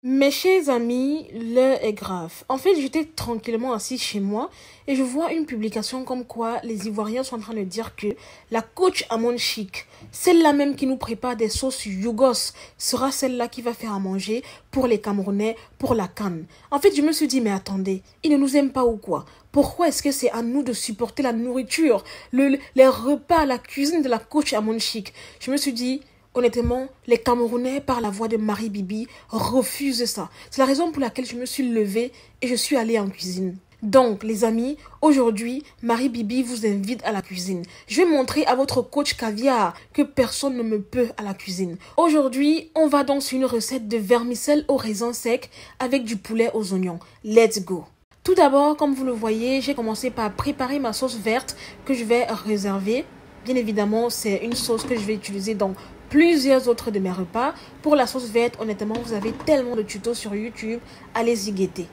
Mes chers amis, l'heure est grave. En fait, j'étais tranquillement assis chez moi et je vois une publication comme quoi les Ivoiriens sont en train de dire que la coach Amon Chic, celle-là même qui nous prépare des sauces yougos, sera celle-là qui va faire à manger pour les Camerounais, pour la CAN. En fait, je me suis dit, mais attendez, ils ne nous aiment pas ou quoi? Pourquoi est-ce que c'est à nous de supporter la nourriture, les repas, la cuisine de la coach Amon Chic? Je me suis dit... Honnêtement, les Camerounais, par la voix de Marie Bibi, refusent ça. C'est la raison pour laquelle je me suis levée et je suis allée en cuisine. Donc, les amis, aujourd'hui, Marie Bibi vous invite à la cuisine. Je vais montrer à votre coach caviar que personne ne me peut à la cuisine. Aujourd'hui, on va donc sur une recette de vermicelle au raisin sec avec du poulet aux oignons. Let's go! Tout d'abord, comme vous le voyez, j'ai commencé par préparer ma sauce verte que je vais réserver. Bien évidemment, c'est une sauce que je vais utiliser dans plusieurs autres de mes repas. Pour la sauce verte, honnêtement, vous avez tellement de tutos sur YouTube. Allez-y guetter.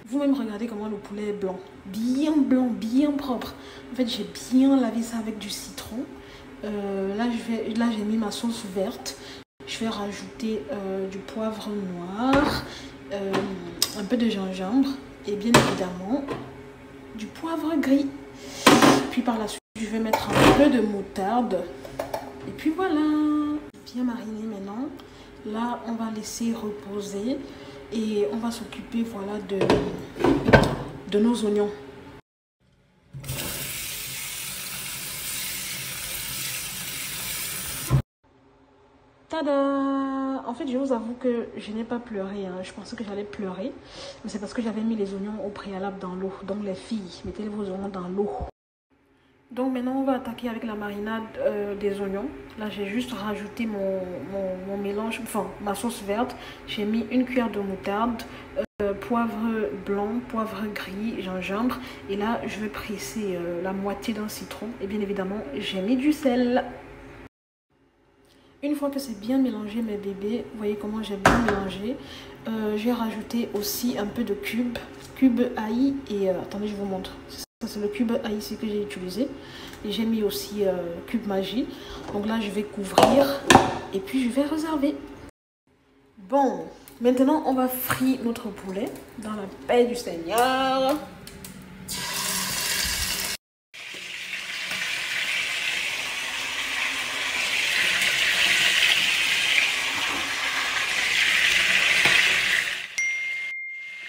Vous-même, regardez comment le poulet est blanc. Blanc, bien propre. En fait, j'ai bien lavé ça avec du citron. Là, j'ai mis ma sauce verte. Je vais rajouter du poivre noir, un peu de gingembre et bien évidemment du poivre gris. Puis par la suite, je vais mettre un peu de moutarde. Et puis voilà, bien mariné maintenant. Là, on va laisser reposer et on va s'occuper voilà, de nos oignons. Tada! En fait, je vous avoue que je n'ai pas pleuré. Je pensais que j'allais pleurer. Mais c'est parce que j'avais mis les oignons au préalable dans l'eau. Donc les filles, mettez vos oignons dans l'eau. Donc maintenant, on va attaquer avec la marinade des oignons. Là, j'ai juste rajouté mon mélange, enfin ma sauce verte. J'ai mis une cuillère de moutarde, poivre blanc, poivre gris, gingembre. Et là, je vais presser la moitié d'un citron. Et bien évidemment, j'ai mis du sel. Une fois que c'est bien mélangé, mes bébés, vous voyez comment j'ai bien mélangé. J'ai rajouté aussi un peu de cube ail. Et attendez, je vous montre. C'est le cube ail ici que j'ai utilisé. Et j'ai mis aussi cube magie. Donc là, je vais couvrir et puis je vais réserver. Bon, maintenant, on va frire notre poulet dans la paix du Seigneur.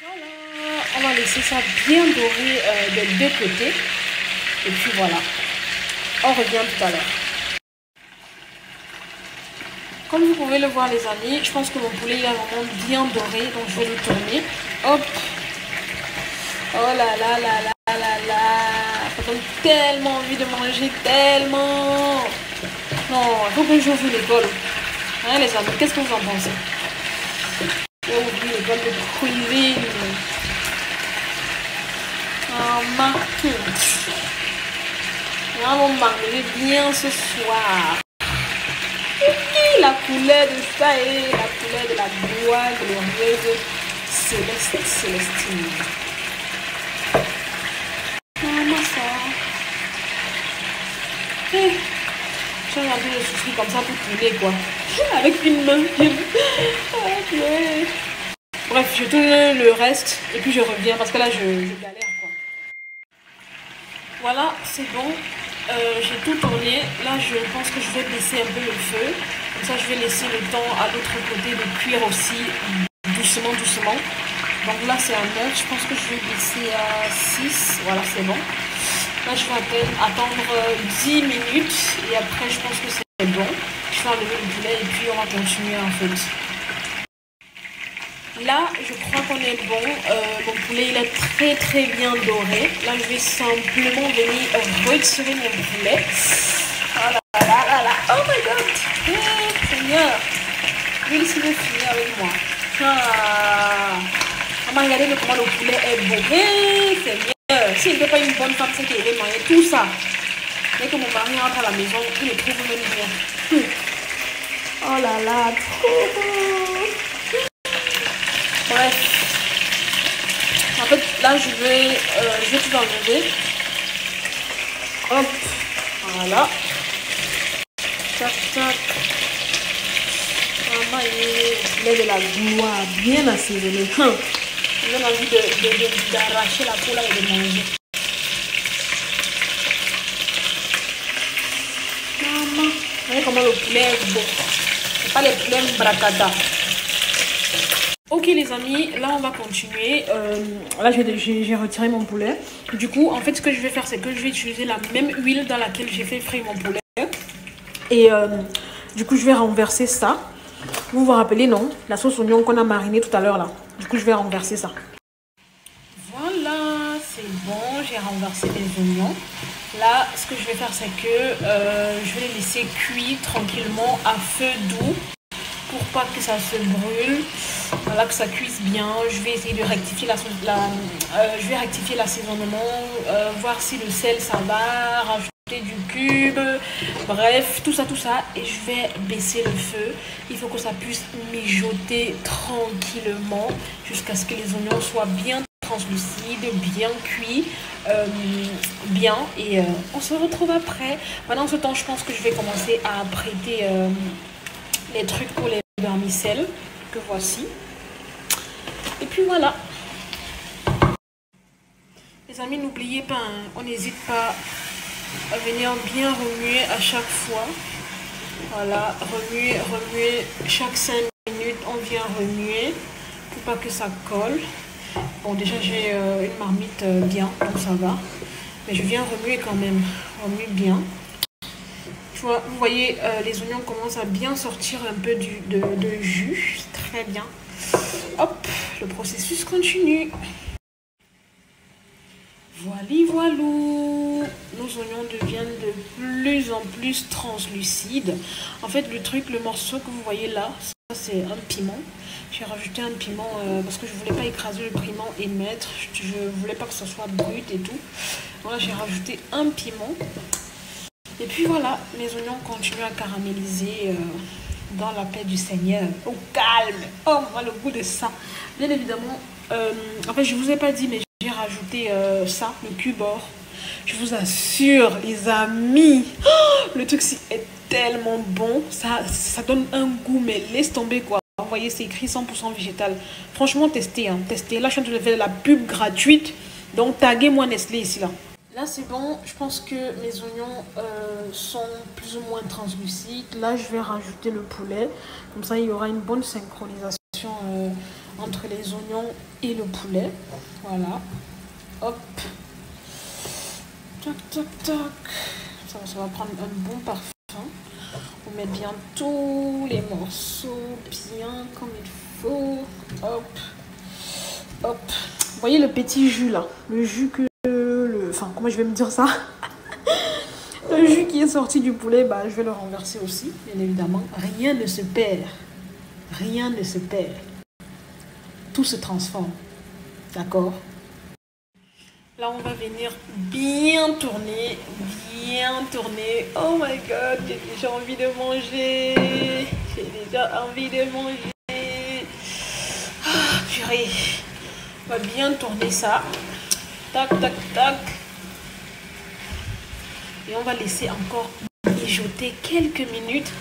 Voilà, on va laisser ça bien doré des deux côtés. Et puis voilà, on revient tout à l'heure. Comme vous pouvez le voir les amis, je pense que mon poulet il est vraiment bien doré. Donc je vais le tourner. Hop. Oh là là là là là là. Ça donne tellement envie de manger, tellement. Non, il faut que j'ouvre l'école. Hein les amis, qu'est-ce que vous en pensez? Je vais ouvrir l'école de cuisine. En marque. On va manger bien ce soir. La couleur de ça et la couleur de la gloire glorieuse Célestine. Comment ça? J'ai un peu de souffrir comme ça pour tourner quoi. Avec une main. Bref, je tourne le reste et puis je reviens parce que là je galère quoi. Voilà, c'est bon. J'ai tout tourné. Là, je pense que je vais baisser un peu le feu. Comme ça, je vais laisser le temps à l'autre côté de cuire aussi doucement, doucement. Donc là, c'est un 9. Je pense que je vais baisser à 6. Voilà, c'est bon. Là, je vais attendre 10 minutes. Et après, je pense que c'est bon. Je vais enlever le poulet et puis on va continuer en fait. Là, je crois qu'on est bon. Mon poulet, il est très très bien doré. Là, je vais simplement venir retirer mon poulet. Oh là là là là. Oh my god. Hey, Seigneur. Je vais essayer de finir avec moi. On va regarder comment le poulet est beau. Hey, Seigneur. S'il n'était pas une bonne femme, c'est qu'il avait mangé tout ça. Dès que mon mari rentre à la maison, il le trouve même bien. Oh là là. Trop beau. Bref, en fait là je vais tout enlever. Hop, voilà. Tac tac. maman est lait de la gloire, bien assaisonné. J'ai envie d'arracher la peau là et de manger. Maman, vous voyez comment le poulet est beau. C'est pas les poulets bracada. Ok les amis, là on va continuer. Là j'ai retiré mon poulet. Du coup, en fait, ce que je vais faire, c'est que je vais utiliser la même huile dans laquelle j'ai fait frire mon poulet. Et du coup, je vais renverser ça. Vous vous rappelez, non? La sauce oignon qu'on a marinée tout à l'heure là. Du coup, je vais renverser ça. Voilà, c'est bon. J'ai renversé les oignons. Là, ce que je vais faire, c'est que je vais les laisser cuire tranquillement à feu doux pour pas que ça se brûle. Voilà, que ça cuise bien. Je vais essayer de rectifier je vais rectifier l'assaisonnement, voir si le sel ça va, rajouter du cube, bref, tout ça, et je vais baisser le feu. Il faut que ça puisse mijoter tranquillement jusqu'à ce que les oignons soient bien translucides, bien cuits, bien, et on se retrouve après. Pendant ce temps, je pense que je vais commencer à apprêter les trucs pour les vermicelles que voici. Et puis voilà. Les amis, n'oubliez pas, hein, on n'hésite pas à venir bien remuer à chaque fois. Voilà, remuer chaque 5 minutes, on vient remuer pour pas que ça colle. Bon, déjà j'ai une marmite bien, donc ça va. Mais je viens remuer quand même, remuer bien. Vous voyez, les oignons commencent à bien sortir un peu de jus, très bien. Hop, le processus continue. Voilou, nos oignons deviennent de plus en plus translucides. En fait, le morceau que vous voyez là, ça c'est un piment. J'ai rajouté un piment parce que je voulais pas écraser le piment et mettre. Je voulais pas que ça soit brut et tout. Voilà, j'ai rajouté un piment. Et puis voilà, mes oignons continuent à caraméliser dans la paix du Seigneur. Au calme. Oh, moi le goût de ça. Bien évidemment, en fait, je vous ai pas dit, mais j'ai rajouté ça, le cube or. Je vous assure, les amis, le truc est tellement bon. Ça donne un goût, mais laisse tomber quoi. Vous voyez, c'est écrit 100% végétal. Franchement, testez, hein, testez. Là, je suis en train de faire la pub gratuite. Donc, taguez-moi Nestlé ici, là. Là, c'est bon. Je pense que mes oignons sont plus ou moins translucides. Là, je vais rajouter le poulet. Comme ça, il y aura une bonne synchronisation entre les oignons et le poulet. Voilà. Hop. Tac, tac, tac. Ça va prendre un bon parfum. On met bien tous les morceaux bien comme il faut. Hop. Hop. Vous voyez le petit jus là? Le jus que... Enfin, comment je vais me dire ça? Le jus qui est sorti du poulet, bah, je vais le renverser aussi, bien évidemment. Rien ne se perd. Rien ne se perd. Tout se transforme. D'accord? Là, on va venir bien tourner. Bien tourner. Oh my God, j'ai déjà envie de manger. J'ai déjà envie de manger. Ah, purée. On va bien tourner ça. Tac, tac, tac. Et on va laisser encore mijoter quelques minutes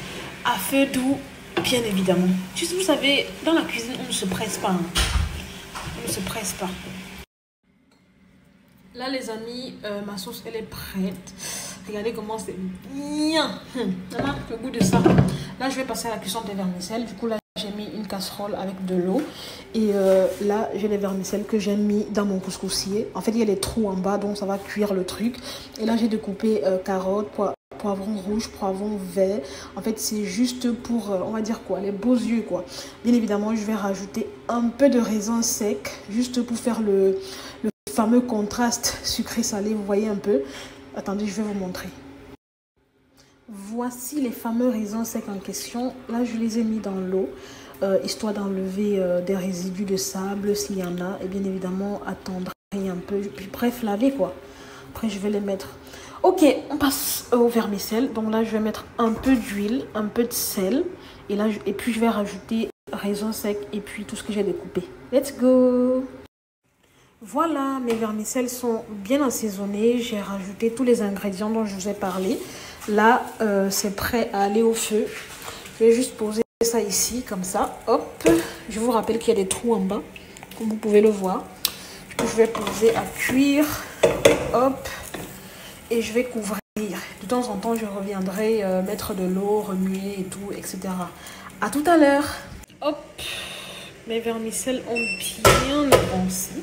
à feu doux, bien évidemment. Juste, vous savez, dans la cuisine, on ne se presse pas. Hein. On ne se presse pas. Là, les amis, ma sauce, elle est prête. Regardez comment c'est bien. Le goût de ça. Là, je vais passer à la cuisson des vermicelles. Du coup, là, j'ai mis une casserole avec de l'eau. Et là, j'ai les vermicelles que j'ai mis dans mon couscoussier. En fait, il y a les trous en bas, donc ça va cuire le truc. Et là, j'ai découpé carottes, poivrons rouges, poivrons verts. En fait, c'est juste pour, on va dire quoi, les beaux yeux, quoi. Bien évidemment, je vais rajouter un peu de raisin sec, juste pour faire le fameux contraste sucré-salé. Vous voyez un peu. Attendez, je vais vous montrer. Voici les fameux raisins secs en question. Là, je les ai mis dans l'eau, histoire d'enlever des résidus de sable s'il y en a. Et bien évidemment, attendre un peu. Puis bref, laver quoi. Après, je vais les mettre. Ok, on passe au vermicelle. Donc là, je vais mettre un peu d'huile, un peu de sel. Et puis, je vais rajouter raisins secs et puis tout ce que j'ai découpé. Let's go! Voilà, mes vermicelles sont bien assaisonnées. J'ai rajouté tous les ingrédients dont je vous ai parlé. Là, c'est prêt à aller au feu. Je vais juste poser ça ici, comme ça. Hop. Je vous rappelle qu'il y a des trous en bas, comme vous pouvez le voir. Je vais poser à cuire. Hop. Et je vais couvrir. De temps en temps, je reviendrai mettre de l'eau, remuer et tout, etc. À tout à l'heure. Hop. Mes vermicelles ont bien avancé.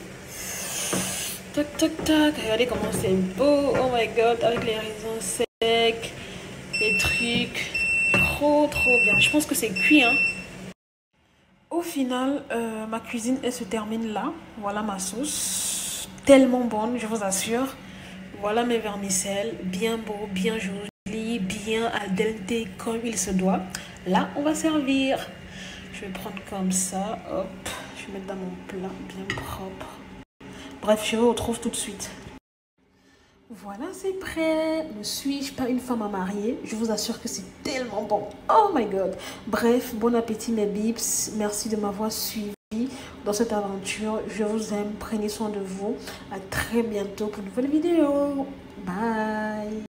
Tac, tac, tac. Regardez comment c'est beau. Oh my god. Avec les raisins secs. Les trucs. Trop, trop bien. Je pense que c'est cuit, hein. Au final, ma cuisine, elle se termine là. Voilà ma sauce. Tellement bonne, je vous assure. Voilà mes vermicelles. Bien beau, bien joli, bien al dente comme il se doit. Là, on va servir. Je vais prendre comme ça. Hop. Je vais mettre dans mon plat bien propre. Bref, je vous retrouve tout de suite. Voilà, c'est prêt. Ne suis-je pas une femme à marier? Je vous assure que c'est tellement bon. Oh my god. Bref, bon appétit mes bips. Merci de m'avoir suivi dans cette aventure. Je vous aime. Prenez soin de vous. À très bientôt pour une nouvelle vidéo. Bye.